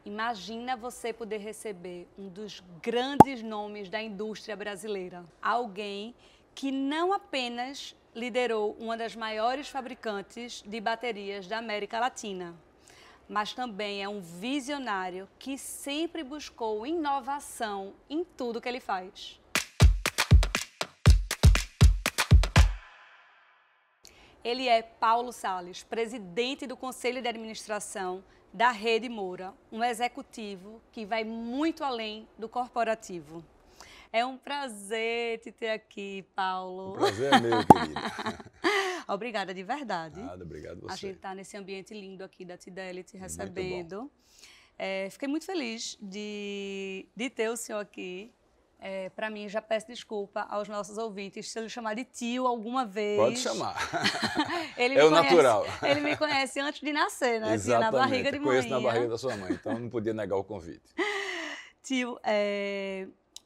Imagina você poder receber um dos grandes nomes da indústria brasileira. Alguém que não apenas liderou uma das maiores fabricantes de baterias da América Latina, mas também é um visionário que sempre buscou inovação em tudo que ele faz. Ele é Paulo Sales, presidente do Conselho de Administração da Rede Moura, um executivo que vai muito além do corporativo. É um prazer te ter aqui, Paulo. O prazer é meu, querida. Obrigada de verdade. Nada, obrigado você. A gente está nesse ambiente lindo aqui da Tideli te recebendo. Muito bom. Fiquei muito feliz de ter o senhor aqui. Para mim, já peço desculpa aos nossos ouvintes se eu lhe chamar de tio alguma vez. Pode chamar. É o natural. Ele me conhece antes de nascer, né? Exatamente. Tinha na barriga de Conheço manhã. na barriga da sua mãe, então não podia negar o convite. Tio,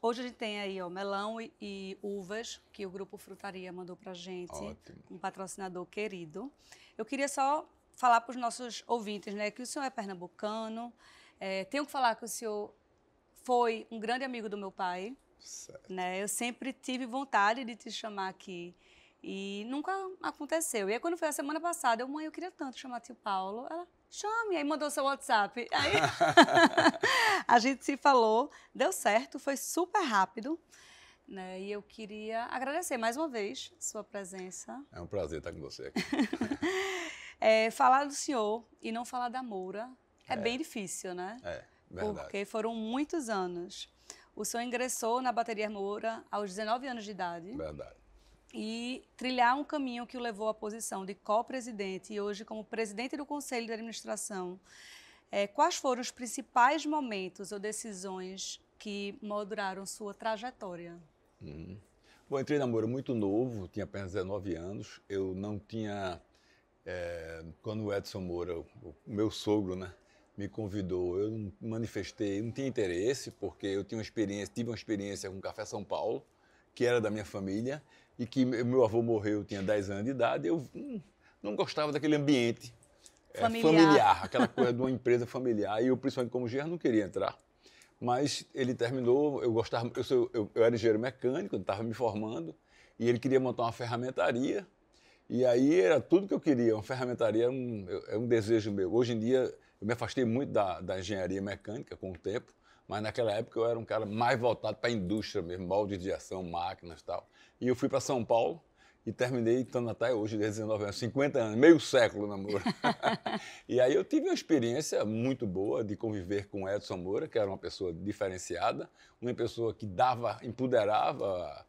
hoje a gente tem aí melão e uvas, que o Grupo Frutaria mandou pra gente. Ótimo. Um patrocinador querido. Eu queria só falar para os nossos ouvintes, né, que o senhor é pernambucano. Tenho que falar que o senhor foi um grande amigo do meu pai. Certo. Né? Eu sempre tive vontade de te chamar aqui e nunca aconteceu. E aí, quando foi a semana passada, mãe, eu queria tanto chamar tio Paulo. Ela, chame, aí mandou seu WhatsApp. Aí a gente se falou, deu certo, foi super rápido. Né? E eu queria agradecer mais uma vez sua presença. É um prazer estar com você aqui. Falar do senhor e não falar da Moura é bem difícil, né? Verdade. Porque foram muitos anos. O senhor ingressou na Bateria Moura aos 19 anos de idade. Verdade. E trilhar um caminho que o levou à posição de co-presidente e hoje como presidente do Conselho de Administração. Quais foram os principais momentos ou decisões que molduraram sua trajetória? Bom, entrei na Moura muito novo, tinha apenas 19 anos. Eu não tinha... quando o Edson Moura, o meu sogro, né, me convidou, eu não manifestei, não tinha interesse, porque eu tive uma experiência com o Café São Paulo, que era da minha família, e que meu avô morreu, eu tinha 10 anos de idade, eu não gostava daquele ambiente familiar, aquela coisa de uma empresa familiar, e eu, principalmente como genro, não queria entrar. Mas ele terminou, eu gostava, eu era engenheiro mecânico, eu estava me formando, e ele queria montar uma ferramentaria, e aí era tudo que eu queria, uma ferramentaria é um desejo meu. Hoje em dia, eu me afastei muito da engenharia mecânica com o tempo, mas naquela época eu era um cara mais voltado para a indústria mesmo, molde de ação, máquinas e tal. E eu fui para São Paulo e terminei estando até hoje, 19 anos, 50 anos, meio século namoro. E aí eu tive uma experiência muito boa de conviver com Edson Moura, que era uma pessoa diferenciada, uma pessoa que empoderava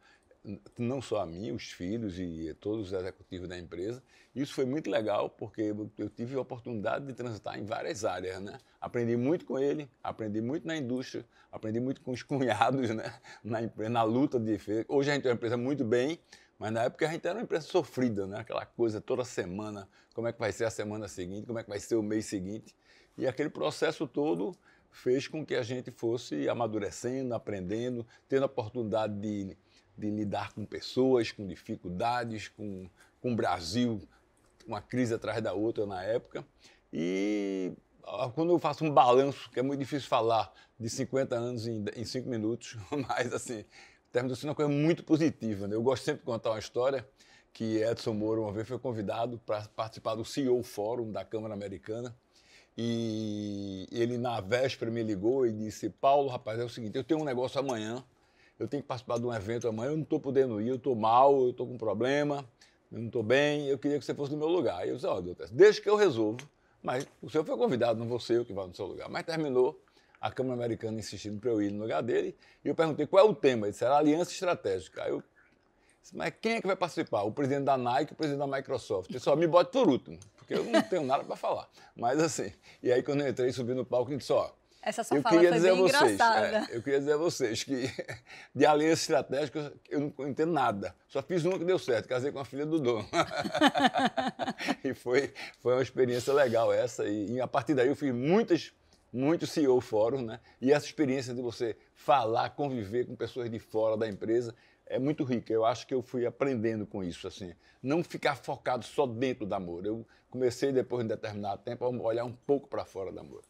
não só a mim, os filhos e todos os executivos da empresa. Isso foi muito legal, porque eu tive a oportunidade de transitar em várias áreas, né? Aprendi muito com ele, aprendi muito na indústria, aprendi muito com os cunhados, né? Na luta de defesa. Hoje a gente é uma empresa muito bem, mas na época a gente era uma empresa sofrida, né? Aquela coisa toda semana, como é que vai ser a semana seguinte, como é que vai ser o mês seguinte. E aquele processo todo fez com que a gente fosse amadurecendo, aprendendo, tendo a oportunidade de lidar com pessoas, com dificuldades, com o Brasil, uma crise atrás da outra na época. E quando eu faço um balanço, que é muito difícil falar de 50 anos em 5 minutos, mas assim, terminou sendo uma coisa muito positiva, né? Eu gosto sempre de contar uma história que Edson Moura uma vez foi convidado para participar do CEO Fórum da Câmara Americana. E ele, na véspera, me ligou e disse: Paulo, rapaz, é o seguinte, eu tenho um negócio amanhã, eu tenho que participar de um evento amanhã, eu não estou podendo ir, eu estou mal, eu estou com um problema, eu não estou bem, eu queria que você fosse no meu lugar. E eu disse: ó, doutor, deixa que eu resolvo. Mas o senhor foi convidado, não vou ser eu que vá no seu lugar. Mas terminou a Câmara Americana insistindo para eu ir no lugar dele, e eu perguntei qual é o tema. Ele disse: era aliança estratégica. Aí eu disse: mas quem é que vai participar? O presidente da Nike e o presidente da Microsoft. Eu disse: só me bote por último, porque eu não tenho nada para falar. Mas assim, e aí quando eu entrei, subi no palco, ele disse: ó, essa sua fala foi bem engraçada. Eu queria dizer a vocês que de aliança estratégica eu não entendo nada. Só fiz uma que deu certo, casei com a filha do dono. E foi uma experiência legal essa. E a partir daí eu fiz muitos CEO fóruns, né? E essa experiência de você falar, conviver com pessoas de fora da empresa é muito rica. Eu acho que eu fui aprendendo com isso, assim. Não ficar focado só dentro da Moura. Eu comecei, depois de um determinado tempo, a olhar um pouco para fora da Moura.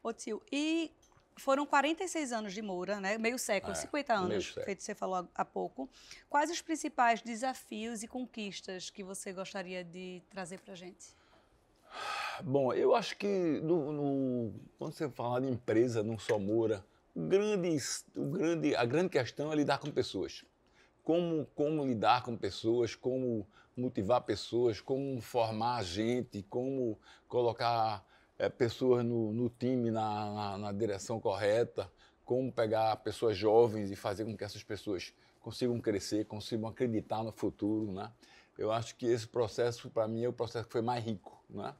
Ô tio, e foram 46 anos de Moura, né? Meio século, 50 anos, feito você falou há pouco. Quais os principais desafios e conquistas que você gostaria de trazer para a gente? Bom, eu acho que quando você fala de empresa, não só Moura, a grande questão é lidar com pessoas. Como lidar com pessoas, como motivar pessoas, como formar gente, como colocar pessoas no time na direção correta, como pegar pessoas jovens e fazer com que essas pessoas consigam crescer, consigam acreditar no futuro, né? Eu acho que esse processo, para mim, é o processo que foi mais rico, né?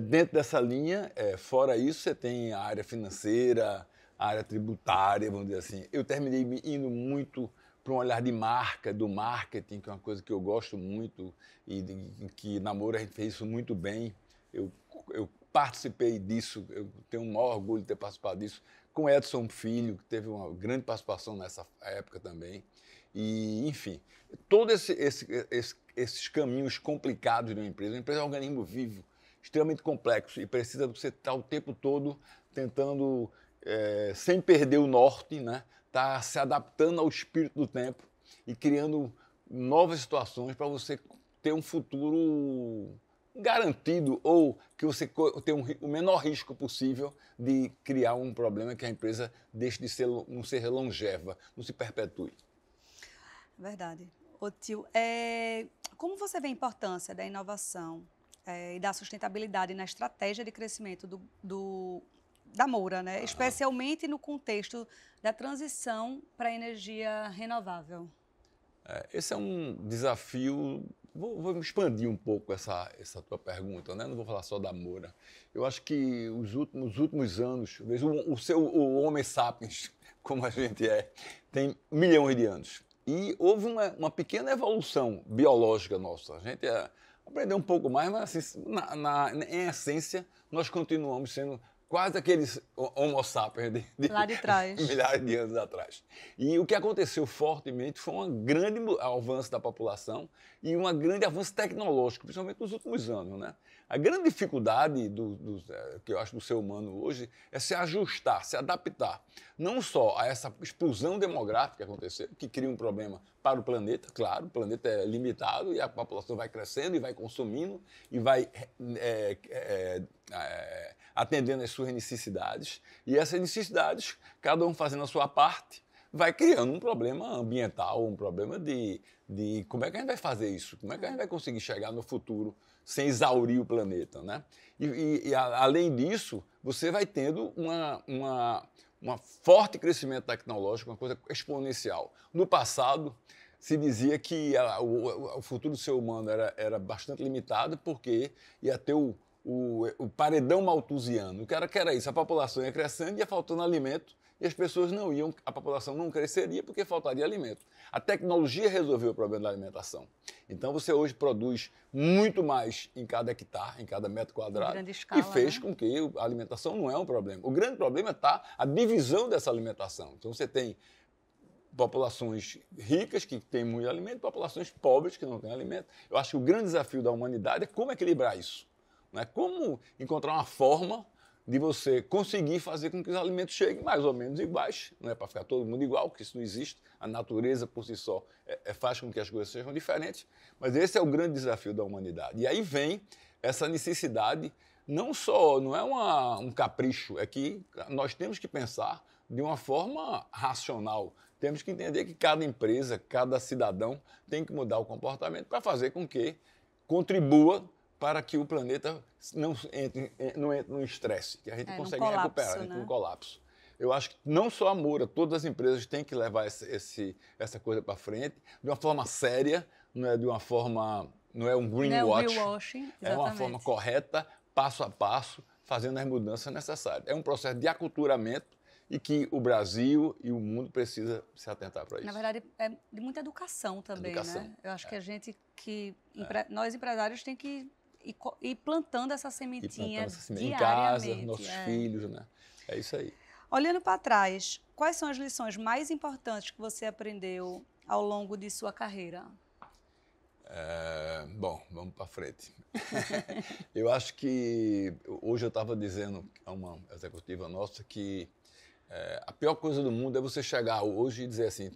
Dentro dessa linha, fora isso, você tem a área financeira, a área tributária, vamos dizer assim. Eu terminei indo muito para um olhar de marca, do marketing, que é uma coisa que eu gosto muito e que na Moura a gente fez isso muito bem. Eu participei disso, eu tenho um maior orgulho de ter participado disso, com Edson Filho, que teve uma grande participação nessa época também. E, enfim, todos esses caminhos complicados de uma empresa é um organismo vivo, extremamente complexo e precisa de você estar o tempo todo tentando, sem perder o norte, né? Tá se adaptando ao espírito do tempo e criando novas situações para você ter um futuro garantido ou que você tenha o menor risco possível de criar um problema que a empresa deixe de não ser longeva, não se perpetue. Verdade. Ô tio, como você vê a importância da inovação e da sustentabilidade na estratégia de crescimento da Moura, né? Especialmente no contexto da transição para a energia renovável? Esse é um desafio. Vou expandir um pouco essa tua pergunta, né? Não vou falar só da Moura. Eu acho que os últimos anos, o Homo sapiens, como a gente tem milhões de anos. E houve uma pequena evolução biológica nossa. A gente aprendeu um pouco mais, mas assim, em essência, nós continuamos sendo quase aqueles Homo sapiens lá de trás. milhares de anos atrás. E o que aconteceu fortemente foi um grande avanço da população e um grande avanço tecnológico, principalmente nos últimos anos, né? A grande dificuldade que eu acho do ser humano hoje é se ajustar, se adaptar, não só a essa explosão demográfica que aconteceu, que cria um problema para o planeta, claro, o planeta é limitado e a população vai crescendo e vai consumindo e vai atendendo às suas necessidades, e essas necessidades, cada um fazendo a sua parte, vai criando um problema ambiental, um problema de como é que a gente vai fazer isso, como é que a gente vai conseguir chegar no futuro sem exaurir o planeta, né? Além disso, você vai tendo um forte crescimento tecnológico, uma coisa exponencial. No passado, se dizia que o futuro do ser humano era bastante limitado porque ia ter o paredão malthusiano. O que era isso? A população ia crescendo e ia faltando alimento e as pessoas não iam, a população não cresceria porque faltaria alimento. A tecnologia resolveu o problema da alimentação. Então você hoje produz muito mais em cada hectare, em cada metro quadrado, grande escala, e fez, né? Com que a alimentação não é um problema. O grande problema está a divisão dessa alimentação. Então você tem populações ricas que têm muito alimento e populações pobres que não têm alimento. Eu acho que o grande desafio da humanidade é como equilibrar isso. Né? Como encontrar uma forma de você conseguir fazer com que os alimentos cheguem mais ou menos iguais, não é para ficar todo mundo igual, porque isso não existe, a natureza por si só faz com que as coisas sejam diferentes, mas esse é o grande desafio da humanidade. E aí vem essa necessidade, não é um capricho, é que nós temos que pensar de uma forma racional, temos que entender que cada empresa, cada cidadão tem que mudar o comportamento para fazer com que contribua para que o planeta não entre num estresse, que a gente consegue recuperar, né? Um colapso. Eu acho que não só a Moura, todas as empresas têm que levar essa coisa para frente de uma forma séria, não é um greenwashing, é uma forma correta, passo a passo, fazendo as mudanças necessárias. É um processo de aculturamento e que o Brasil e o mundo precisa se atentar para isso. Na verdade, é de muita educação também, né? Eu acho que a gente nós empresários tem que ir plantando essa sementinha diariamente. Em casa, nossos filhos, né? É isso aí. Olhando para trás, quais são as lições mais importantes que você aprendeu ao longo de sua carreira? Bom, vamos para frente. Eu acho que hoje eu estava dizendo a uma executiva nossa que a pior coisa do mundo é você chegar hoje e dizer assim,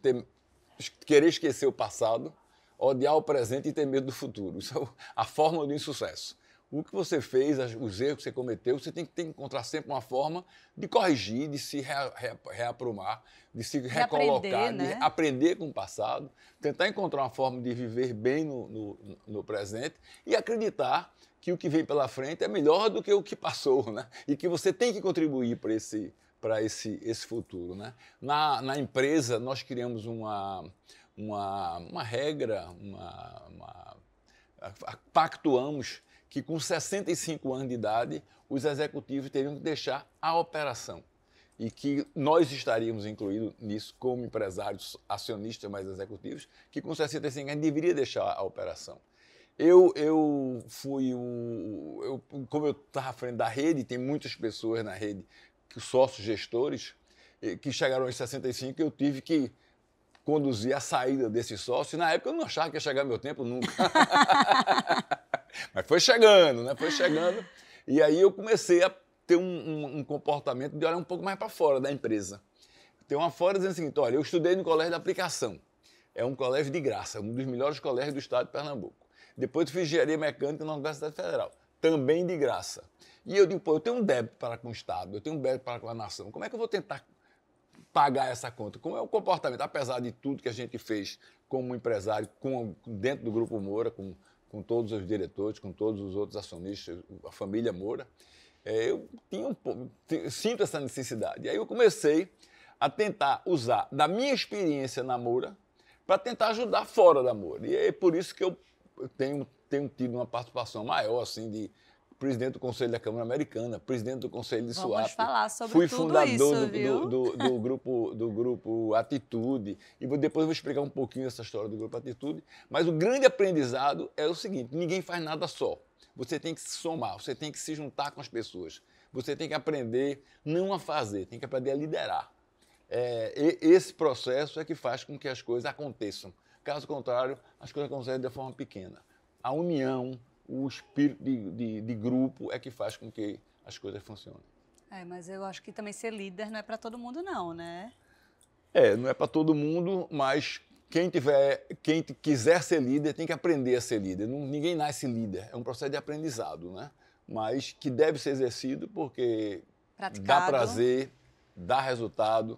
querer esquecer o passado, odiar o presente e ter medo do futuro. Isso é a fórmula do insucesso. O que você fez, os erros que você cometeu, você tem que encontrar sempre uma forma de corrigir, de se reaprumar, de se recolocar, aprender, né? de aprender com o passado, tentar encontrar uma forma de viver bem no presente e acreditar que o que vem pela frente é melhor do que o que passou, né? E que você tem que contribuir para esse futuro, né? Na empresa, nós criamos uma regra, pactuamos que com 65 anos de idade, os executivos teriam que deixar a operação e que nós estaríamos incluídos nisso como empresários, acionistas mais executivos, que com 65 anos deveria deixar a operação. Como eu estava à frente da rede, tem muitas pessoas na rede, sócios gestores, que chegaram aos 65, eu tive que conduzir a saída desse sócio. Na época eu não achava que ia chegar meu tempo nunca. Mas foi chegando, né? Foi chegando. E aí eu comecei a ter um comportamento de olhar um pouco mais para fora da empresa. Tem uma fora dizendo o seguinte, olha, eu estudei no Colégio da Aplicação. É um colégio de graça, um dos melhores colégios do estado de Pernambuco. Depois eu fiz engenharia mecânica na Universidade Federal, também de graça. E eu digo, pô, eu tenho um débito para com o Estado, eu tenho um débito para com a nação. Como é que eu vou tentar pagar essa conta? Como é o comportamento? Apesar de tudo que a gente fez como empresário, dentro do Grupo Moura, com todos os diretores, com todos os outros acionistas, a família Moura, eu sinto essa necessidade. E aí eu comecei a tentar usar da minha experiência na Moura para tentar ajudar fora da Moura. E é por isso que eu tenho tido uma participação maior, assim, de presidente do Conselho da Câmara Americana, presidente do Conselho de SWAP. Vamos falar sobre fui tudo fundador isso, viu? do grupo Atitude, e depois eu vou explicar um pouquinho essa história do Grupo Atitude, mas o grande aprendizado é o seguinte, ninguém faz nada só. Você tem que se somar, você tem que se juntar com as pessoas, você tem que aprender não a fazer, tem que aprender a liderar. Esse processo é que faz com que as coisas aconteçam. Caso contrário, as coisas acontecem de forma pequena. A união, o espírito de grupo é que faz com que as coisas funcionem. Mas eu acho que também ser líder não é para todo mundo não, né? Não é para todo mundo, mas quem quiser ser líder tem que aprender a ser líder. Ninguém nasce líder, é um processo de aprendizado, né? Mas que deve ser exercido porque dá prazer, dá resultado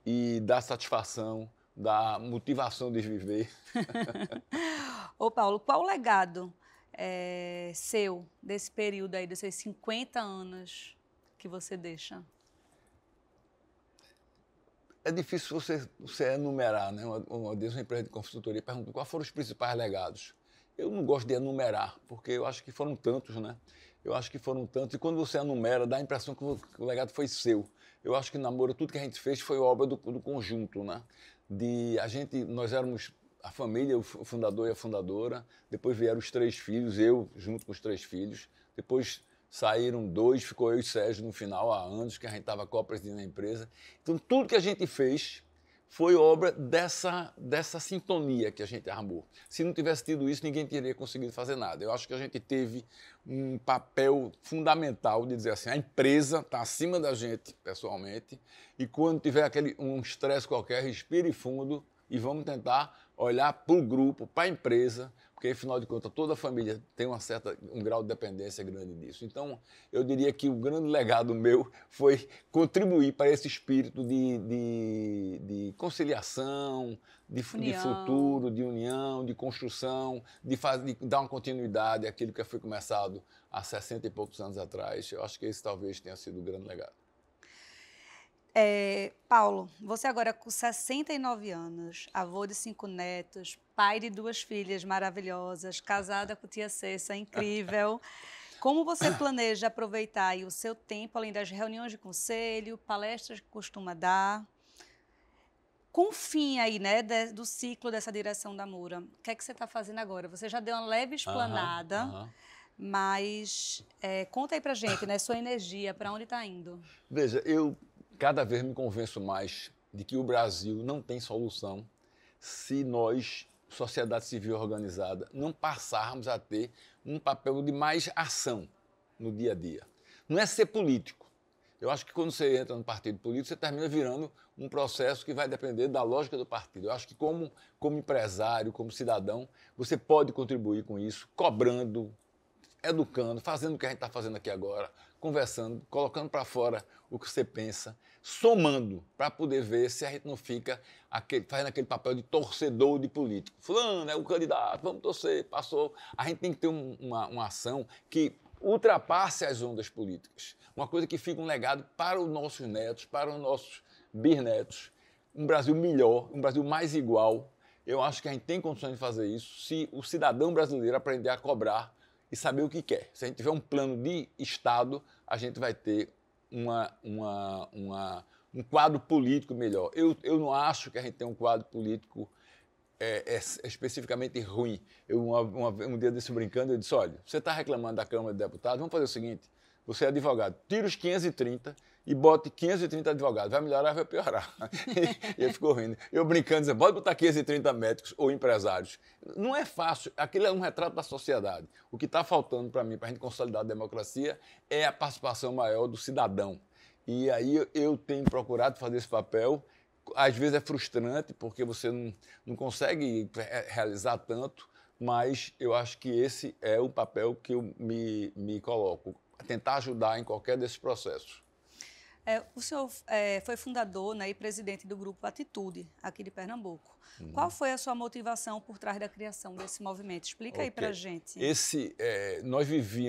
e dá satisfação, dá motivação de viver. Ô Paulo, qual o legado seu desse período aí, desses 50 anos que você deixa? É difícil você enumerar, né? Uma vez uma empresa de consultoria perguntou quais foram os principais legados. Eu não gosto de enumerar, porque eu acho que foram tantos, né? Eu acho que foram tantos, e quando você enumera, dá a impressão que o legado foi seu. Eu acho que na Moura, tudo que a gente fez foi obra do conjunto, né? Nós éramos a família, o fundador e a fundadora, depois vieram os 3 filhos, eu junto com os 3 filhos, depois saíram 2, ficou eu e Sérgio no final, há anos, que a gente estava co-presidindo a empresa. Então, tudo que a gente fez foi obra dessa sintonia que a gente armou. Se não tivesse tido isso, ninguém teria conseguido fazer nada. Eu acho que a gente teve um papel fundamental de dizer assim, a empresa está acima da gente, pessoalmente, e quando tiver um estresse qualquer, respire fundo e vamos tentar olhar para o grupo, para a empresa, porque, afinal de contas, toda a família tem um grau de dependência grande disso. Então, eu diria que o grande legado meu foi contribuir para esse espírito de conciliação, de futuro, de união, de construção, de dar uma continuidade àquilo que foi começado há 60 e poucos anos atrás. Eu acho que esse talvez tenha sido o grande legado. Paulo, você agora com 69 anos, avô de 5 netos, pai de 2 filhas maravilhosas, casada com tia Cessa, incrível. Como você planeja aproveitar aí o seu tempo, além das reuniões de conselho, palestras que costuma dar? Com o fim aí, né, do ciclo dessa direção da Moura, o que é que você está fazendo agora? Você já deu uma leve explanada, mas conta aí pra gente, né, sua energia, para onde está indo? Veja, eu cada vez me convenço mais de que o Brasil não tem solução se nós sociedade civil organizada, não passarmos a ter um papel de mais ação no dia a dia. Não é ser político. Eu acho que quando você entra no partido político, você termina virando um processo que vai depender da lógica do partido. Eu acho que como empresário, como cidadão, você pode contribuir com isso, cobrando, educando, fazendo o que a gente está fazendo aqui agora, conversando, colocando para fora o que você pensa, somando para poder ver se a gente não fica fazendo aquele papel de torcedor de político. Fulano é o candidato, vamos torcer, passou. A gente tem que ter uma ação que ultrapasse as ondas políticas. Uma coisa que fica um legado para os nossos netos, para os nossos bisnetos. Um Brasil melhor, um Brasil mais igual. Eu acho que a gente tem condições de fazer isso se o cidadão brasileiro aprender a cobrar e saber o que quer. Se a gente tiver um plano de Estado, a gente vai ter um quadro político melhor. Eu não acho que a gente tem um quadro político especificamente ruim. Um dia desse brincando, eu disse, olha, você está reclamando da Câmara de Deputados, vamos fazer o seguinte, você é advogado, tira os 530 e bote 530 advogados, vai melhorar ou vai piorar. E ele ficou rindo. Eu brincando, dizendo, pode botar 530 médicos ou empresários. Não é fácil, aquilo é um retrato da sociedade. O que está faltando para mim, para a gente consolidar a democracia, é a participação maior do cidadão. E aí eu tenho procurado fazer esse papel. Às vezes é frustrante, porque você não consegue realizar tanto, mas eu acho que esse é o papel que eu me coloco, tentar ajudar em qualquer desses processos. O senhor foi fundador, né, e presidente do Grupo Atitude, aqui de Pernambuco. Qual foi a sua motivação por trás da criação desse movimento? Explica aí para a gente.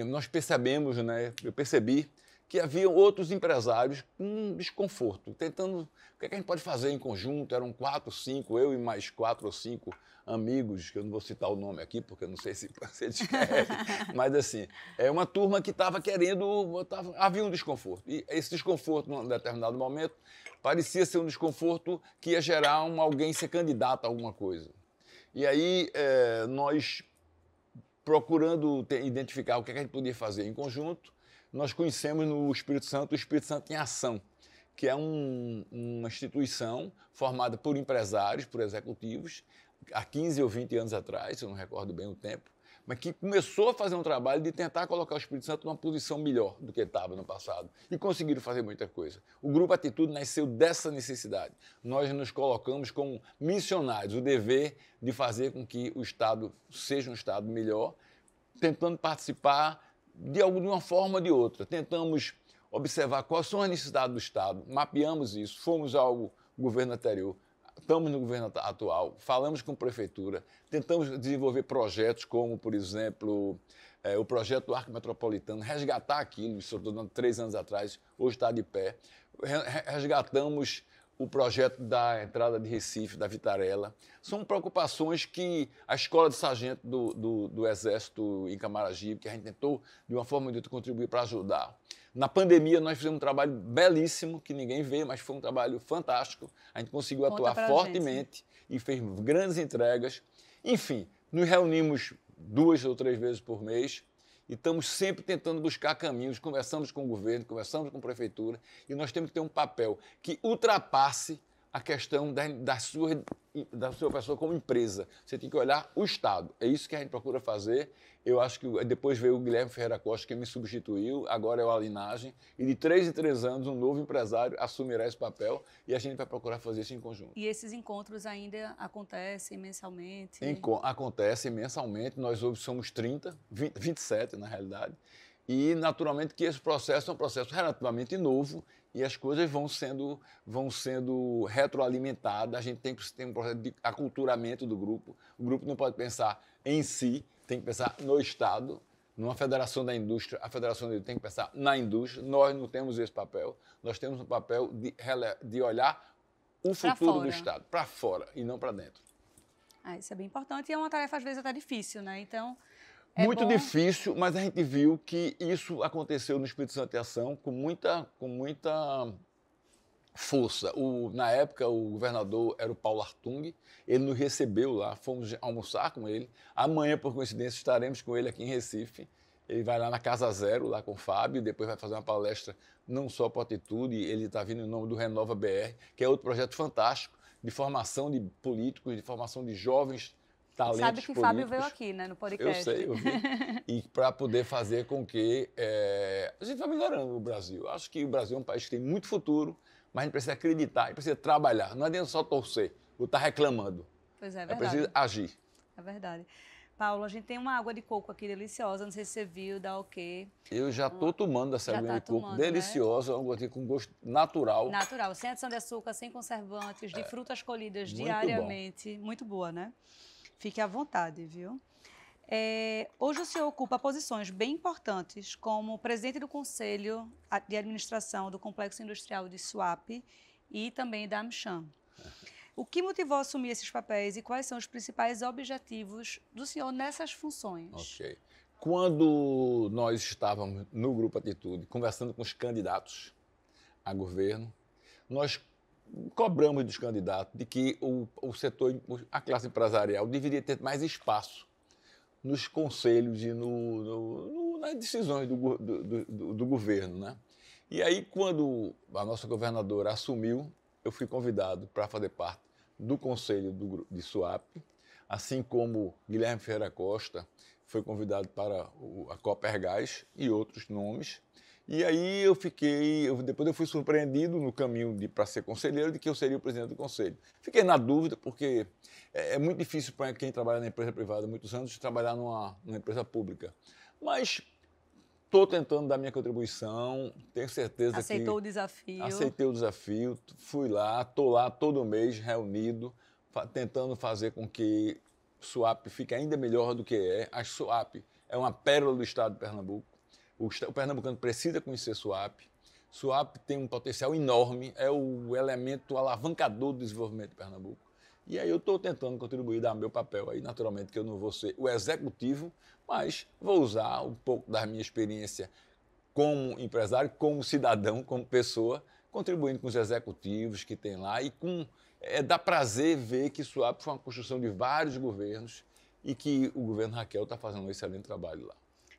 Nós percebemos, né, eu percebi que havia outros empresários com desconforto, tentando, o que a gente pode fazer em conjunto? Eram 4, 5, eu e mais 4 ou 5 amigos, que eu não vou citar o nome aqui, porque eu não sei se eles querem, mas assim, é uma turma que estava querendo, havia um desconforto. E esse desconforto, num determinado momento, parecia ser um desconforto que ia gerar alguém ser candidato a alguma coisa. E aí, nós, procurando identificar o que a gente podia fazer em conjunto, nós conhecemos no Espírito Santo o Espírito Santo em Ação, que é uma instituição formada por empresários, por executivos, há 15 ou 20 anos atrás, eu não recordo bem o tempo, mas que começou a fazer um trabalho de tentar colocar o Espírito Santo numa posição melhor do que estava no passado. E conseguiram fazer muita coisa. O Grupo Atitude nasceu dessa necessidade. Nós nos colocamos como missionários, o dever de fazer com que o Estado seja um Estado melhor, tentando participar de uma forma ou de outra. Tentamos observar quais são as necessidades do Estado, mapeamos isso, fomos ao governo anterior, estamos no governo atual, falamos com a prefeitura, tentamos desenvolver projetos como, por exemplo, o projeto do Arco Metropolitano, resgatar aquilo, isso estou dando 3 anos atrás, hoje está de pé. Resgatamos o projeto da entrada de Recife, da Vitarella. São preocupações que a Escola de Sargento do Exército em Camaragibe, que a gente tentou, de uma forma ou de outra, contribuir para ajudar. Na pandemia, nós fizemos um trabalho belíssimo, que ninguém vê, mas foi um trabalho fantástico. A gente conseguiu atuar fortemente e fez grandes entregas. Enfim, nos reunimos 2 ou 3 vezes por mês e estamos sempre tentando buscar caminhos, conversamos com o governo, conversamos com a prefeitura e nós temos que ter um papel que ultrapasse a questão da sua pessoa como empresa. Você tem que olhar o Estado. É isso que a gente procura fazer. Eu acho que depois veio o Guilherme Ferreira Costa, que me substituiu, agora é o Alinagem, e de 3 em 3 anos um novo empresário assumirá esse papel e a gente vai procurar fazer isso em conjunto. E esses encontros ainda acontecem mensalmente? Acontecem mensalmente, nós hoje somos 27 na realidade, e naturalmente que esse processo é um processo relativamente novo e as coisas vão sendo retroalimentadas, a gente tem que ter um processo de aculturamento do grupo, o grupo não pode pensar em si, tem que pensar no Estado, numa federação da indústria, a federação tem que pensar na indústria, nós não temos esse papel, nós temos um papel de olhar o futuro do Estado, para fora e não para dentro. Isso é bem importante e é uma tarefa às vezes até difícil, né? Então, muito difícil, mas a gente viu que isso aconteceu no Espírito Santo em Ação com muita força. Na época, o governador era o Paulo Artung, ele nos recebeu lá, fomos almoçar com ele. Amanhã, por coincidência, estaremos com ele aqui em Recife. Ele vai lá na Casa Zero, lá com o Fábio, depois vai fazer uma palestra não só para a Atitude, ele está vindo em nome do Renova BR, que é outro projeto fantástico de formação de políticos, de formação de jovens talentos Sabe que políticos. Fábio veio aqui, né, no podcast. Eu sei, eu vi. E para poder fazer com que a gente vá melhorando o Brasil. Acho que o Brasil é um país que tem muito futuro, mas a gente precisa acreditar, a gente precisa trabalhar. Não adianta só torcer ou estar reclamando. Pois é É verdade. preciso agir. É verdade. Paulo, a gente tem uma água de coco aqui deliciosa, não sei se você viu, dá o quê? Eu já estou tomando essa aguinha de coco tomando, deliciosa, uma gotinha com gosto natural. Natural, sem adição de açúcar, sem conservantes, de frutas colhidas muito diariamente. Muito boa, né? Fique à vontade, viu? Hoje o senhor ocupa posições bem importantes como presidente do Conselho de Administração do Complexo Industrial de Suape e também da AmCham. O que motivou a assumir esses papéis e quais são os principais objetivos do senhor nessas funções? Ok. Quando nós estávamos no Grupo Atitude, conversando com os candidatos a governo, nós cobramos dos candidatos de que o setor, a classe empresarial, deveria ter mais espaço nos conselhos e nas decisões do governo, né? E aí, quando a nossa governadora assumiu, eu fui convidado para fazer parte do conselho de Suape, assim como Guilherme Ferreira Costa foi convidado para a Copergás e outros nomes. E aí depois eu fui surpreendido no caminho para ser conselheiro de que eu seria o presidente do conselho. Fiquei na dúvida porque é muito difícil para quem trabalha na empresa privada há muitos anos trabalhar numa empresa pública. Mas estou tentando dar minha contribuição, tenho certeza Aceitou o desafio. Aceitei o desafio, fui lá, estou lá todo mês reunido, tentando fazer com que Suape fique ainda melhor do que é. A Suape é uma pérola do estado de Pernambuco. O pernambucano precisa conhecer Suape. Suape tem um potencial enorme, é o elemento alavancador do desenvolvimento de Pernambuco. E aí eu estou tentando contribuir, dar meu papel aí, naturalmente que eu não vou ser o executivo, mas vou usar um pouco da minha experiência como empresário, como cidadão, como pessoa, contribuindo com os executivos que tem lá e dá prazer ver que Suape foi uma construção de vários governos e que o governo Raquel está fazendo um excelente trabalho lá.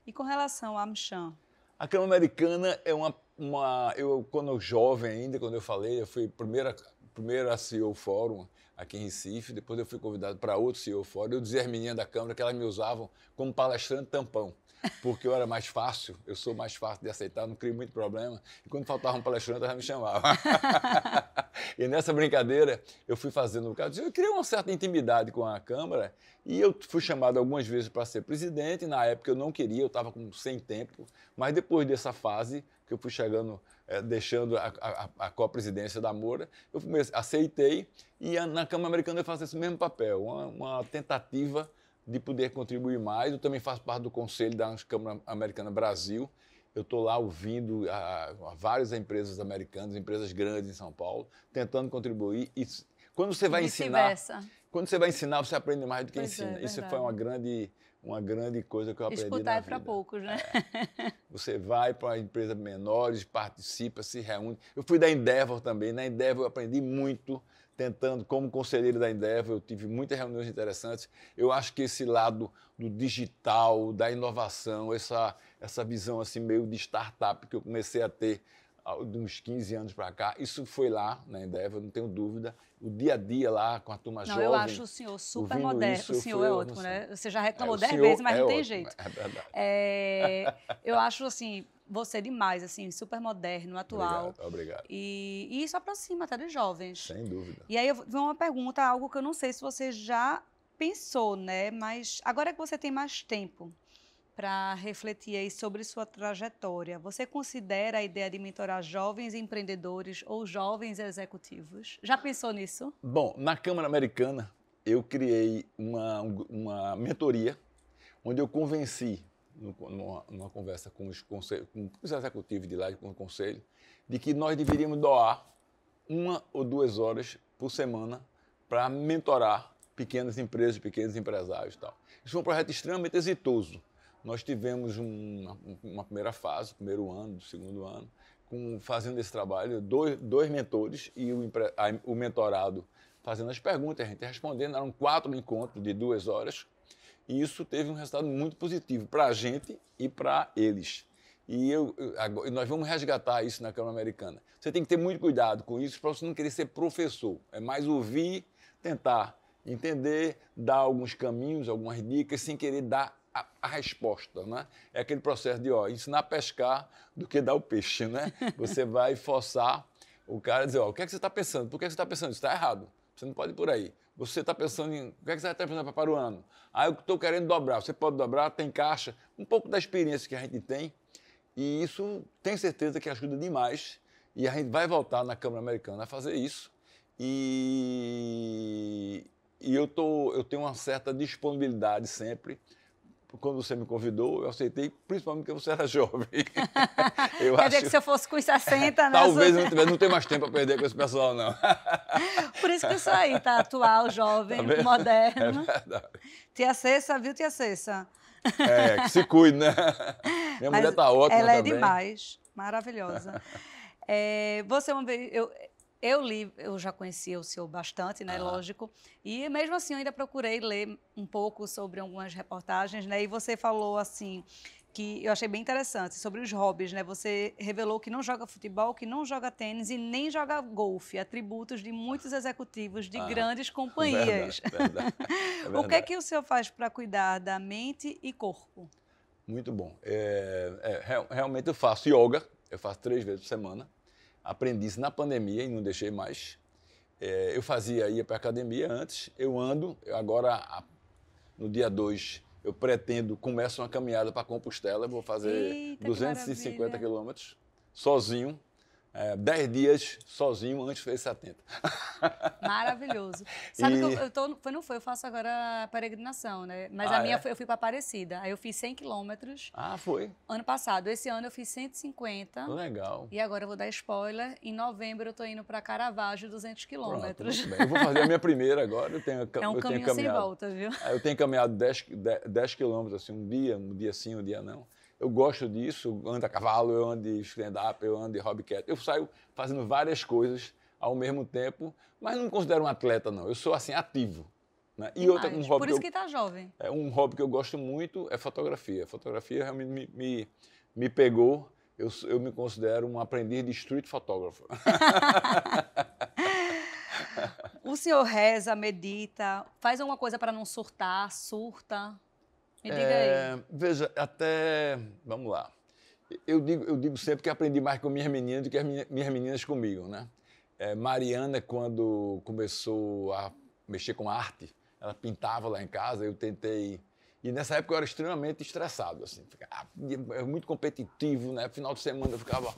E com relação à AmCham? A Câmara Americana é quando eu jovem ainda, quando eu falei, eu fui primeira CEO Fórum aqui em Recife, depois eu fui convidado para outro CEO Fórum. Eu dizia às meninas da Câmara que elas me usavam como palestrante tampão, porque eu era mais fácil, eu sou mais fácil de aceitar, não crio muito problema. E quando faltava um palestrante, elas me chamavam. E nessa brincadeira, eu fui fazendo o caso. Eu criei uma certa intimidade com a Câmara e eu fui chamado algumas vezes para ser presidente. Na época eu não queria, eu estava sem tempo, mas depois dessa fase, que eu fui chegando, deixando a co-presidência da Moura, eu aceitei e na Câmara Americana eu faço esse mesmo papel, uma tentativa de poder contribuir mais. Eu também faço parte do conselho da Câmara Americana Brasil. Eu estou lá ouvindo várias empresas americanas, empresas grandes em São Paulo, tentando contribuir. E quando você vai ensinar, você aprende mais do que ensina. Isso foi uma grande coisa que eu aprendi na vida. Escutar é para poucos, né? Você vai para empresas menores, participa, se reúne. Eu fui da Endeavor também. Na Endeavor eu aprendi muito, tentando, como conselheiro da Endeavor, eu tive muitas reuniões interessantes. Eu acho que esse lado do digital, da inovação, essa visão assim meio de startup que eu comecei a ter de uns 15 anos para cá, isso foi lá na Endeavor, não tenho dúvida. O dia a dia lá com a turma jovem. Eu acho o senhor super moderno. O senhor é ótimo, né? Você já reclamou 10 senhor vezes, mas não tem ótimo, jeito. É verdade. Eu acho assim, você demais, assim, super moderno, atual. Obrigado. E isso aproxima até dos jovens. Sem dúvida. E aí eu vou uma pergunta, algo que eu não sei se você já pensou, né? Mas agora que você tem mais tempo para refletir aí sobre sua trajetória, você considera a ideia de mentorar jovens empreendedores ou jovens executivos? Já pensou nisso? Bom, na Câmara Americana, eu criei uma mentoria onde eu convenci, numa conversa com os executivos de lá, com o conselho, de que nós deveríamos doar 1 ou 2 horas por semana para mentorar pequenas empresas, pequenos empresários e tal. Isso foi um projeto extremamente exitoso. Nós tivemos uma primeira fase, primeiro ano, segundo ano, fazendo esse trabalho, dois mentores e o mentorado fazendo as perguntas, a gente respondendo. Eram 4 encontros de 2 horas e isso teve um resultado muito positivo para a gente e para eles. E nós vamos resgatar isso na Câmara Americana. Você tem que ter muito cuidado com isso para você não querer ser professor. É mais ouvir, tentar Entender, dar alguns caminhos, algumas dicas, sem querer dar a resposta, né? É aquele processo de ensinar a pescar do que dar o peixe, né? Você vai forçar o cara a dizer, o que é que você está pensando? Por que você está pensando? Isso está errado. Você não pode ir por aí. Você está pensando em... O que é que você está pensando para o ano? Eu estou querendo dobrar. Você pode dobrar, tem caixa. Um pouco da experiência que a gente tem. E isso, tenho certeza que ajuda demais. E a gente vai voltar na Câmara Americana a fazer isso. E eu tenho uma certa disponibilidade sempre. Quando você me convidou, eu aceitei, principalmente porque você era jovem. Quer dizer que se eu fosse com 60, né? Talvez não tenha mais tempo para perder com esse pessoal, não. Por isso que isso aí tá atual, jovem, Tá moderno. É verdade. Tia Cessa, viu, Tia Cessa? Que se cuide, né? Minha mulher tá ótima ela também. Ela é demais, maravilhosa. Você uma vez... Eu já conhecia o senhor bastante, né, lógico, e mesmo assim eu ainda procurei ler um pouco sobre algumas reportagens, né, e você falou assim, que eu achei bem interessante, sobre os hobbies, né, você revelou que não joga futebol, que não joga tênis e nem joga golfe, atributos de muitos executivos de grandes companhias. Verdade. O que é que o senhor faz para cuidar da mente e corpo? Muito bom. Realmente eu faço yoga, eu faço 3 vezes por semana. Aprendi isso na pandemia e não deixei mais. Eu ia para a academia antes, eu ando, agora no dia 2 eu pretendo, começo uma caminhada para Compostela, vou fazer 250 quilômetros sozinho, 10 dias sozinho, antes fez 70. Maravilhoso. Sabe que não foi, eu faço agora a peregrinação, né? Mas a minha eu fui para Aparecida, aí eu fiz 100 quilômetros. Foi? Ano passado. Esse ano eu fiz 150. Legal. E agora eu vou dar spoiler, em novembro eu estou indo para Caravaggio, 200 quilômetros. Pronto, eu vou fazer a minha primeira agora. É um caminho sem volta, viu? Eu tenho caminhado 10 quilômetros, assim, um dia sim, um dia não. Eu gosto disso, eu ando a cavalo, eu ando de stand-up, eu ando de hobbycat. Eu saio fazendo várias coisas ao mesmo tempo, mas não me considero um atleta, não. Eu sou, assim, ativo. Né? E um hobby por isso que está jovem. Um hobby que eu gosto muito é fotografia. A fotografia realmente me pegou. Eu me considero um aprendiz de street photographer. O senhor reza, medita, faz alguma coisa para não surtar, surta? Me diga aí. Veja, vamos lá. Eu digo sempre que aprendi mais com minhas meninas do que as minhas meninas comigo, né? Mariana, quando começou a mexer com arte, ela pintava lá em casa, eu tentei... E nessa época eu era extremamente estressado, assim, muito competitivo, né? Final de semana eu ficava...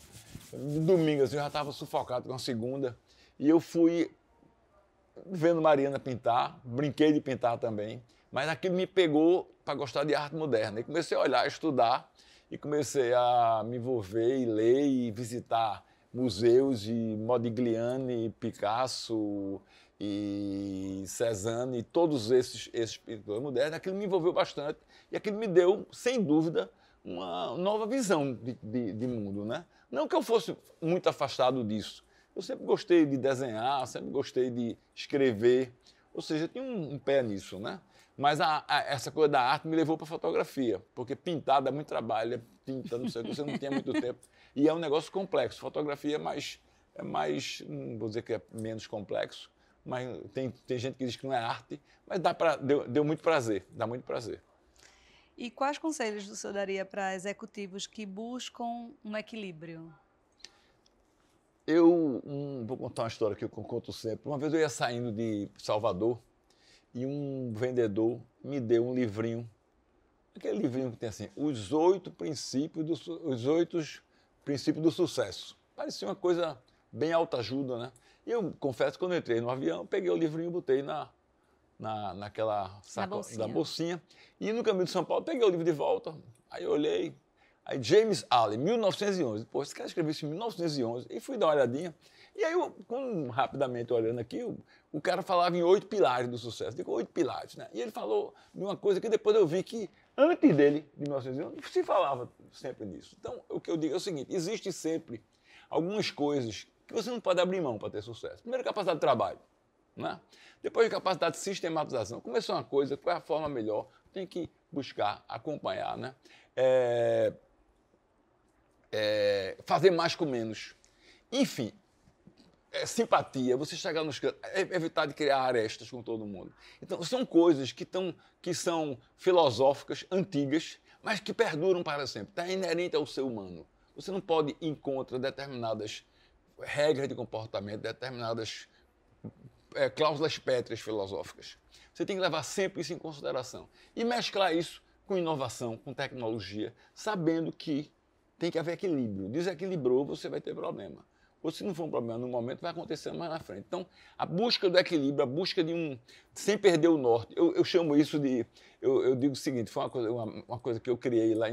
Domingo, assim, eu já estava sufocado com a segunda. E eu fui vendo Mariana pintar, brinquei de pintar também, mas aquilo me pegou para gostar de arte moderna. E comecei a olhar, estudar, e comecei a me envolver e ler e visitar museus de Modigliani, Picasso e Cézanne, e todos esses pintores modernos. Aquilo me envolveu bastante e aquilo me deu, sem dúvida, uma nova visão de mundo, né? Não que eu fosse muito afastado disso. Eu sempre gostei de desenhar, sempre gostei de escrever, ou seja, eu tinha um pé nisso, né? Mas essa coisa da arte me levou para a fotografia, porque pintar dá muito trabalho, tinta, não sei o que, você não tinha muito tempo. E é um negócio complexo. Fotografia é mais, não vou dizer que é menos complexo, mas tem gente que diz que não é arte, mas deu muito prazer, dá muito prazer. E quais conselhos o senhor daria para executivos que buscam um equilíbrio? Vou contar uma história que eu conto sempre. Uma vez eu ia saindo de Salvador e um vendedor me deu um livrinho, aquele livrinho que tem assim, os 8 princípios do sucesso. Parecia uma coisa bem autoajuda, né? E eu confesso que quando eu entrei no avião, eu peguei o livrinho e botei naquela sacola da bolsinha. E no caminho de São Paulo, peguei o livro de volta, aí eu olhei, aí James Allen, 1911. Pô, esse cara escreveu isso em 1911. E fui dar uma olhadinha. E aí, rapidamente olhando aqui, o cara falava em 8 pilares do sucesso. Digo, 8 pilares, né? E ele falou de uma coisa que depois eu vi que, antes dele, de 1911, se falava sempre nisso. Então, o que eu digo é o seguinte, existe sempre algumas coisas que você não pode abrir mão para ter sucesso. Primeiro, capacidade de trabalho, né? Depois, capacidade de sistematização. Começou uma coisa, qual é a forma melhor? Tem que buscar, acompanhar, né? Fazer mais com menos. Enfim, simpatia, você chegar nos cantos, evitar de criar arestas com todo mundo. Então, são coisas que são filosóficas, antigas, mas que perduram para sempre. Está inerente ao ser humano. Você não pode ir contra determinadas regras de comportamento, determinadas cláusulas pétreas filosóficas. Você tem que levar sempre isso em consideração. E mesclar isso com inovação, com tecnologia, sabendo que tem que haver equilíbrio. Desequilibrou, você vai ter problema. Ou se não for um problema no momento, vai acontecer mais na frente. Então, a busca do equilíbrio, a busca de sem perder o norte. Eu chamo isso de... Eu digo o seguinte, foi uma coisa que eu criei lá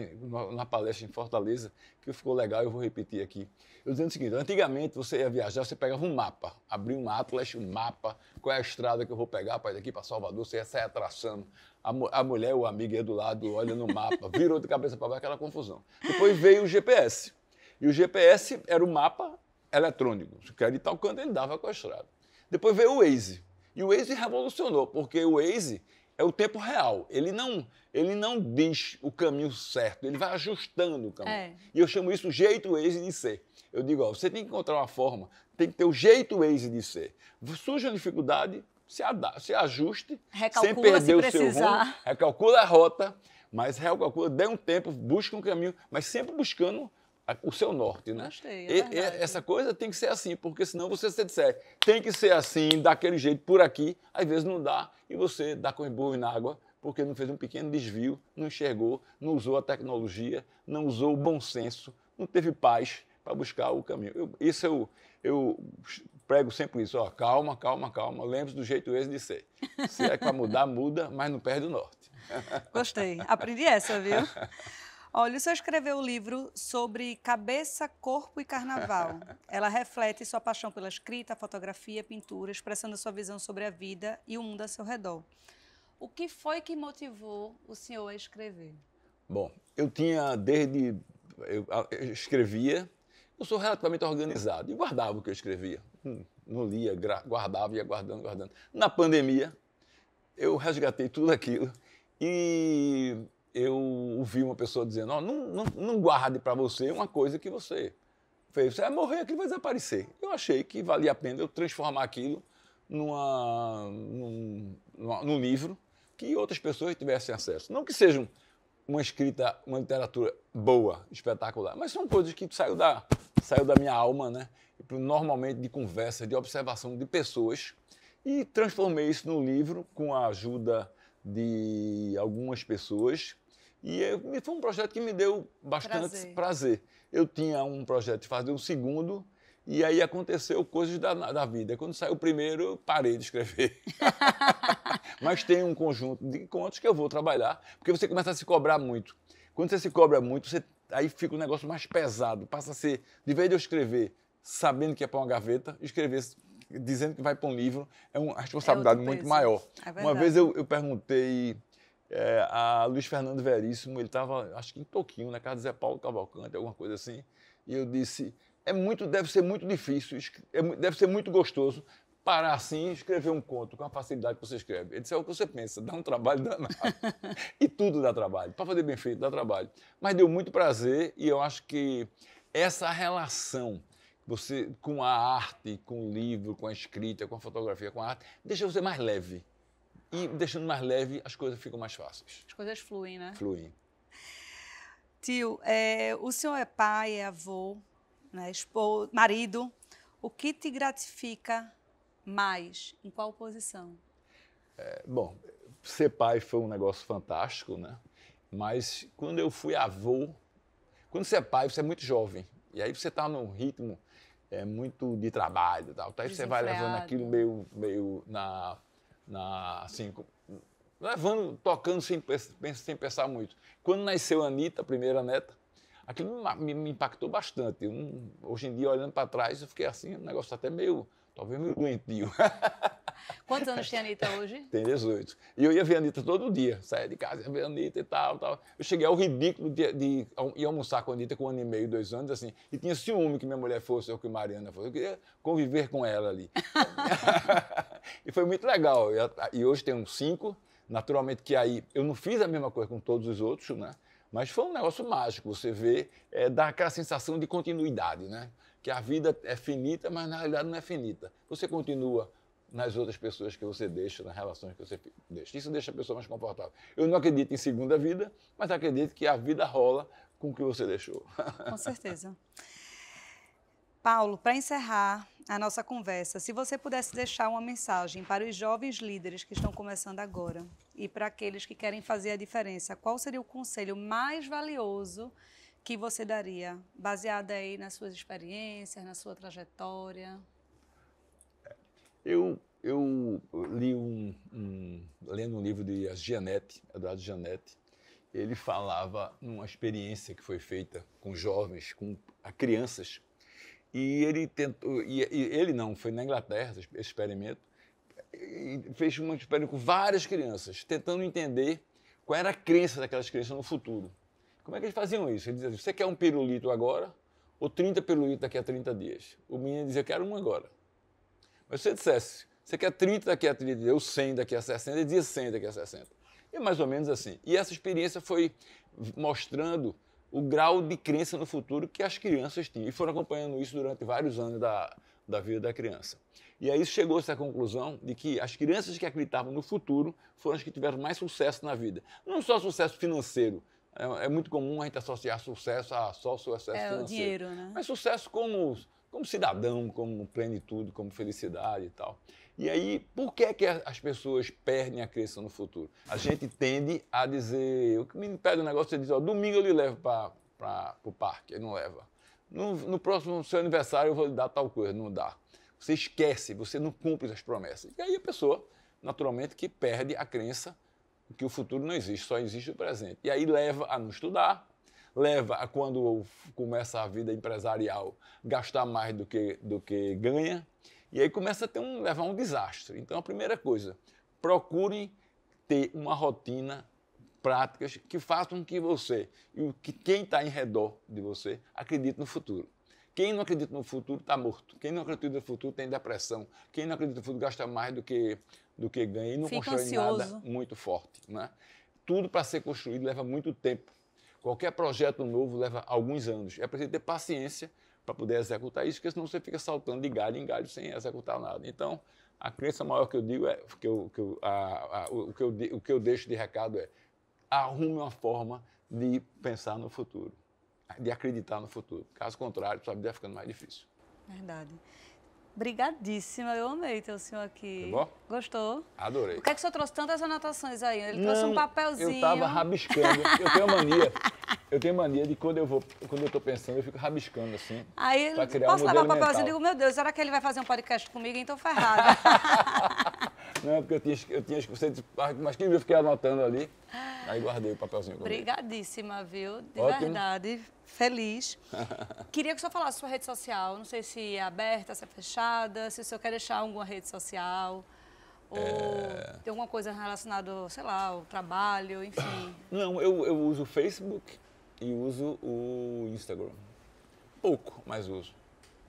na palestra em Fortaleza, que ficou legal, eu vou repetir aqui. Eu dizendo o seguinte, antigamente você ia viajar, você pegava um mapa, abria um atlas, um mapa, qual é a estrada que eu vou pegar para ir daqui para Salvador, você ia sair traçando. A mulher, o amigo ia do lado, olha no mapa, virou de cabeça para baixo, aquela confusão. Depois veio o GPS. E o GPS era o mapa eletrônico. Se quer ir tal canto, ele dava com a estrada. Depois veio o Waze. E o Waze revolucionou, porque o Waze é o tempo real. Ele não diz o caminho certo, ele vai ajustando o caminho. E eu chamo isso jeito Waze de ser. Eu digo, você tem que encontrar uma forma, tem que ter o jeito Waze de ser. Surge uma dificuldade, se ajuste, sem perder o seu rumo, recalcula a rota, mas recalcula, dê um tempo, busque um caminho, mas sempre buscando o seu norte, né? Gostei, essa coisa tem que ser assim, porque senão você se disser, tem que ser assim, daquele jeito, por aqui, às vezes não dá, e você dá com emburro na água, porque não fez um pequeno desvio, não enxergou, não usou a tecnologia, não usou o bom senso, não teve paz para buscar o caminho. Eu prego sempre isso, ó, calma, calma, calma, lembre-se do jeito esse de ser. Se é para mudar, muda, mas não perde o norte. Gostei, aprendi essa, viu? Olha, o senhor escreveu o livro sobre cabeça, corpo e carnaval. Ela reflete sua paixão pela escrita, fotografia, pintura, expressando sua visão sobre a vida e o mundo ao seu redor. O que foi que motivou o senhor a escrever? Bom, eu escrevia, eu sou relativamente organizado e guardava o que eu escrevia. Não lia, guardava, ia guardando. Na pandemia, eu resgatei tudo aquilo e eu ouvi uma pessoa dizendo, não guarde para você uma coisa que você fez. Você vai morrer, aquilo vai desaparecer. Eu achei que valia a pena eu transformar aquilo num livro que outras pessoas tivessem acesso. Não que sejam uma literatura boa, espetacular, mas são coisas que saiu da minha alma, né? Normalmente de conversa, de observação de pessoas, e transformei isso num livro com a ajuda de algumas pessoas. E foi um projeto que me deu bastante prazer. Eu tinha um projeto de fazer o segundo, e aí aconteceu coisas da vida. Quando saiu o primeiro, eu parei de escrever. Mas tem um conjunto de contos que eu vou trabalhar, porque você começa a se cobrar muito. Quando você se cobra muito, aí fica um negócio mais pesado. Passa a ser, de vez de eu escrever sabendo que é para uma gaveta, escrever dizendo que vai para um livro é uma responsabilidade muito maior. Uma vez eu perguntei a Luiz Fernando Veríssimo, ele estava, acho que em Toquinho, na casa de Zé Paulo Cavalcante, alguma coisa assim, e eu disse, deve ser muito difícil, deve ser muito gostoso parar assim e escrever um conto com a facilidade que você escreve. Ele disse, é o que você pensa, dá um trabalho danado. E tudo dá trabalho, para fazer bem feito dá trabalho. Mas deu muito prazer e eu acho que essa relação com a arte, com o livro, com a escrita, com a fotografia, com a arte, deixa você mais leve. E deixando mais leve, as coisas ficam mais fáceis. As coisas fluem, né? Fluem. Tio, o senhor é pai, é avô, né, marido. O que te gratifica mais? Em qual posição? Bom, ser pai foi um negócio fantástico, né? Mas quando eu fui avô, quando você é pai, você é muito jovem. E aí você está num ritmo muito de trabalho e tal. Aí você vai levando aquilo meio assim, tocando sem pensar muito. Quando nasceu a Anitta, a primeira neta, aquilo me impactou bastante. Hoje em dia, olhando para trás, eu fiquei assim, um negócio até talvez meio doentio. Quantos anos tem a Anitta hoje? Tem 18. E eu ia ver a Anitta todo dia, saía de casa, ia ver a Anitta e tal. Eu cheguei ao ridículo de ir almoçar com a Anitta com 1 ano e meio, 2 anos, assim, e tinha ciúme que minha mulher fosse ou que Mariana fosse. Eu queria conviver com ela ali. E foi muito legal. E hoje tem uns 5, naturalmente que aí eu não fiz a mesma coisa com todos os outros, né? Mas foi um negócio mágico, você vê, dá aquela sensação de continuidade, né? que a vida é finita, mas na realidade não é finita. Você continua nas outras pessoas que você deixa, nas relações que você deixa. Isso deixa a pessoa mais confortável. Eu não acredito em segunda vida, mas acredito que a vida rola com o que você deixou. Com certeza. Paulo, para encerrar a nossa conversa, se você pudesse deixar uma mensagem para os jovens líderes que estão começando agora e para aqueles que querem fazer a diferença, qual seria o conselho mais valioso que você daria, baseado aí nas suas experiências, na sua trajetória? Eu li lendo um livro de Eduardo Gianetti, ele falava numa experiência que foi feita com jovens, com crianças, e ele tentou, ele não, foi na Inglaterra esse experimento, e fez um experimento com várias crianças, tentando entender qual era a crença daquelas crianças no futuro. Como é que eles faziam isso? Eles diziam, você quer um pirulito agora ou 30 pirulitos daqui a 30 dias? O menino dizia, eu quero um agora. Mas se você dissesse, você quer 30 daqui a 30 dias, ou 100 daqui a 60, ele dizia 100 daqui a 60. É mais ou menos assim. E essa experiência foi mostrando o grau de crença no futuro que as crianças tinham. E foram acompanhando isso durante vários anos da vida da criança. E aí chegou-se à conclusão de que as crianças que acreditavam no futuro foram as que tiveram mais sucesso na vida. Não só sucesso financeiro. É muito comum a gente associar sucesso a só sucesso financeiro. O dinheiro, né? Mas sucesso como cidadão, como plenitude, como felicidade e tal. E aí, por que as pessoas perdem a crença no futuro? A gente tende a dizer, o que me pede um negócio, você diz, ó, domingo eu lhe levo para o parque, ele não leva. No próximo seu aniversário eu vou lhe dar tal coisa, não dá. Você esquece, você não cumpre as promessas. E aí a pessoa, naturalmente, que perde a crença que o futuro não existe, só existe o presente. E aí leva a não estudar, leva a, quando começa a vida empresarial, gastar mais do que ganha, e aí começa a levar a um desastre. Então, a primeira coisa, procure ter uma rotina, práticas que façam que você e quem está em redor de você acredite no futuro. Quem não acredita no futuro está morto. Quem não acredita no futuro tem depressão. Quem não acredita no futuro gasta mais do que ganha e não constrói nada muito forte. Né? Tudo para ser construído leva muito tempo. Qualquer projeto novo leva alguns anos. É preciso ter paciência para poder executar isso, porque senão você fica saltando de galho em galho sem executar nada. Então, a crença maior que eu digo é, o que eu deixo de recado é, arrume uma forma de pensar no futuro, de acreditar no futuro. Caso contrário, sua vida vai ficando mais difícil. Verdade. Obrigadíssima, eu amei ter o senhor aqui. Foi bom? Gostou? Adorei. Por que o senhor trouxe tantas anotações aí? Ele trouxe um papelzinho. Eu estava rabiscando. Eu tenho mania de quando eu estou pensando, eu fico rabiscando assim. Aí, posso levar o papelzinho e digo, meu Deus, será que ele vai fazer um podcast comigo? Então ferrada. Não, porque eu tinha você disse, mas quem viu, eu fiquei anotando ali. Aí guardei o papelzinho comigo. Obrigadíssima, viu? De Ótimo. verdade. Feliz. Queria que o senhor falasse sua rede social. Não sei se é aberta, se é fechada, se o senhor quer deixar alguma rede social. Ou tem alguma coisa relacionada, sei lá, ao trabalho, enfim. Não, eu uso o Facebook e uso o Instagram. Pouco, mas uso.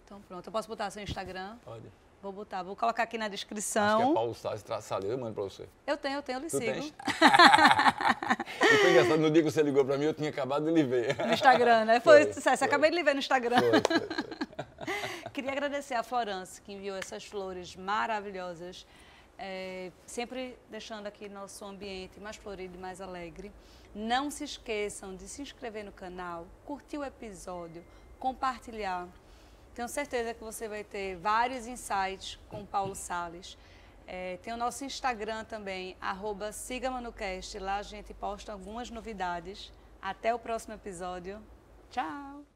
Então pronto, eu posso botar seu Instagram? Pode. Vou botar, vou colocar aqui na descrição. Acho que é Paulo Salles, traçado, eu mando pra você. Eu tenho, lhe sigo. Tens? E foi engraçado, no dia que você ligou pra mim, eu tinha acabado de lhe ver. No Instagram, né? Foi sucesso, acabei de lhe ver no Instagram. Foi. Queria agradecer a Florence, que enviou essas flores maravilhosas, sempre deixando aqui nosso ambiente mais florido e mais alegre. Não se esqueçam de se inscrever no canal, curtir o episódio, compartilhar. Tenho certeza que você vai ter vários insights com o Paulo Salles. Tem o nosso Instagram também, @SigaManuCast. Lá a gente posta algumas novidades. Até o próximo episódio. Tchau!